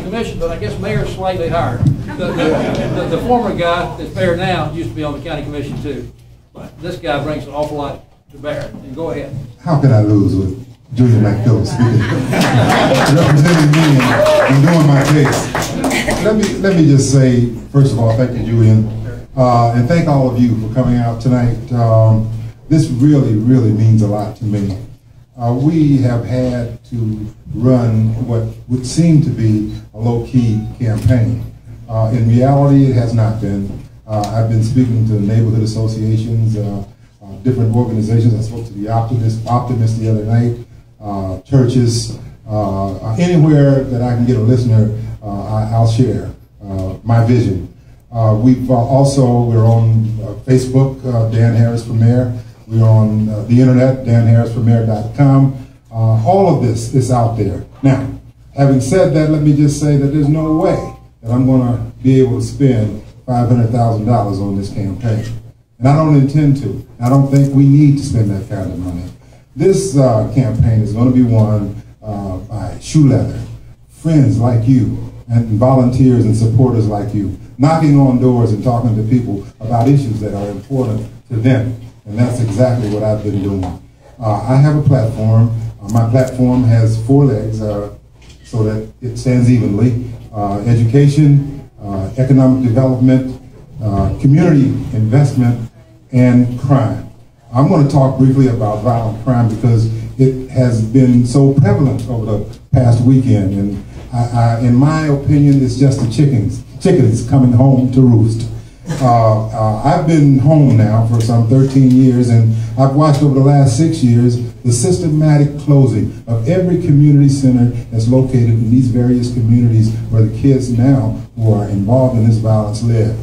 commission, but I guess mayor's slightly higher. The former guy that's mayor now used to be on the county commission too. But this guy brings an awful lot to bear. And go ahead. How can I lose with Julian McPhillips speaking, representing me and doing my case? Let me just say, first of all, thank you, Julian, and thank all of you for coming out tonight. This really means a lot to me. We have had to run what would seem to be a low-key campaign. In reality, it has not been. I've been speaking to neighborhood associations, different organizations. I spoke to the Optimist the other night, churches, anywhere that I can get a listener, I'll share my vision. We're on Facebook, Dan Harris for Mayor. We're on the internet, danharrisformayor.com. All of this is out there. Now, having said that, let me just say that there's no way that I'm going to be able to spend $500,000 on this campaign. And I don't intend to. I don't think we need to spend that kind of money. This campaign is going to be won by shoe leather, friends like you, and volunteers and supporters like you, knocking on doors and talking to people about issues that are important to them. And that's exactly what I've been doing. I have a platform. My platform has 4 legs so that it stands evenly. Education, economic development, community investment, and crime. I'm going to talk briefly about violent crime because it has been so prevalent over the past weekend. And in my opinion, it's just the chickens coming home to roost. I've been home now for some 13 years, and I've watched over the last 6 years the systematic closing of every community center that's located in these various communities where the kids now who are involved in this violence live.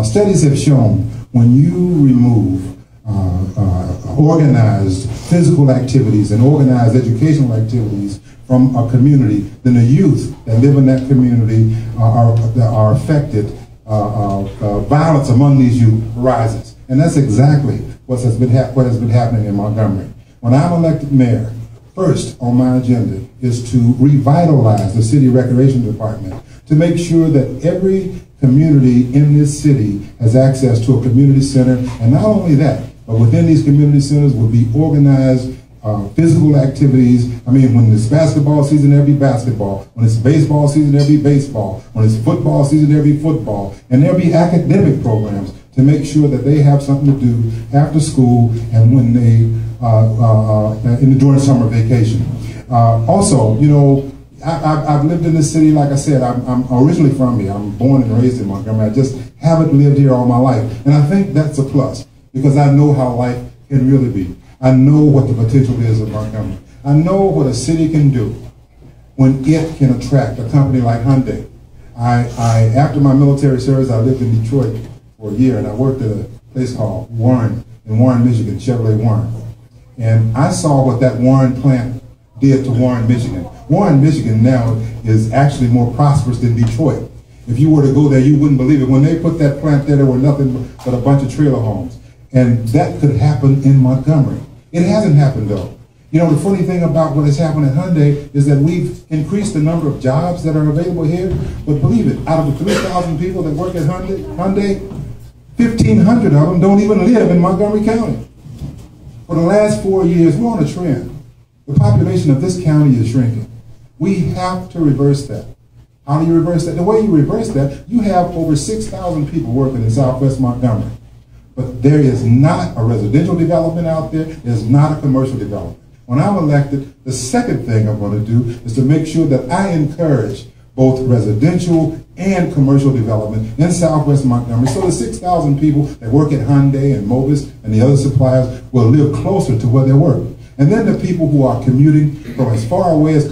Studies have shown when you remove organized physical activities and organized educational activities from a community, then the youth that live in that community are affected. Violence among these youth rises. And that's exactly what has been happening in Montgomery. When I'm elected mayor, first on my agenda is to revitalize the city recreation department to make sure that every community in this city has access to a community center. And not only that, but within these community centers will be organized physical activities. I mean, when it's basketball season, there'll be basketball. When it's baseball season, there'll be baseball. When it's football season, there'll be football. And there'll be academic programs to make sure that they have something to do after school and when they, during summer vacation. Also, you know, I've lived in this city, like I said, I'm originally from here. I'm born and raised in Montgomery. I just haven't lived here all my life. And I think that's a plus because I know how life can really be. I know what the potential is of Montgomery. I know what a city can do when it can attract a company like Hyundai. After my military service, I lived in Detroit for a year, and I worked at a place called Warren, in Warren, Michigan, Chevrolet Warren. And I saw what that Warren plant did to Warren, Michigan. Warren, Michigan now is actually more prosperous than Detroit. If you were to go there, you wouldn't believe it. When they put that plant there were nothing but a bunch of trailer homes. And that could happen in Montgomery. It hasn't happened though. You know, the funny thing about what has happened at Hyundai is that we've increased the number of jobs that are available here, but believe it, out of the 3,000 people that work at Hyundai, 1,500 of them don't even live in Montgomery County. For the last 4 years, we're on a trend. The population of this county is shrinking. We have to reverse that. How do you reverse that? The way you reverse that, you have over 6,000 people working in Southwest Montgomery. But there is not a residential development out there. There's not a commercial development. When I'm elected, the second thing I'm going to do is to make sure that I encourage both residential and commercial development in Southwest Montgomery so the 6,000 people that work at Hyundai and Movis and the other suppliers will live closer to where they work. And then the people who are commuting from as far away as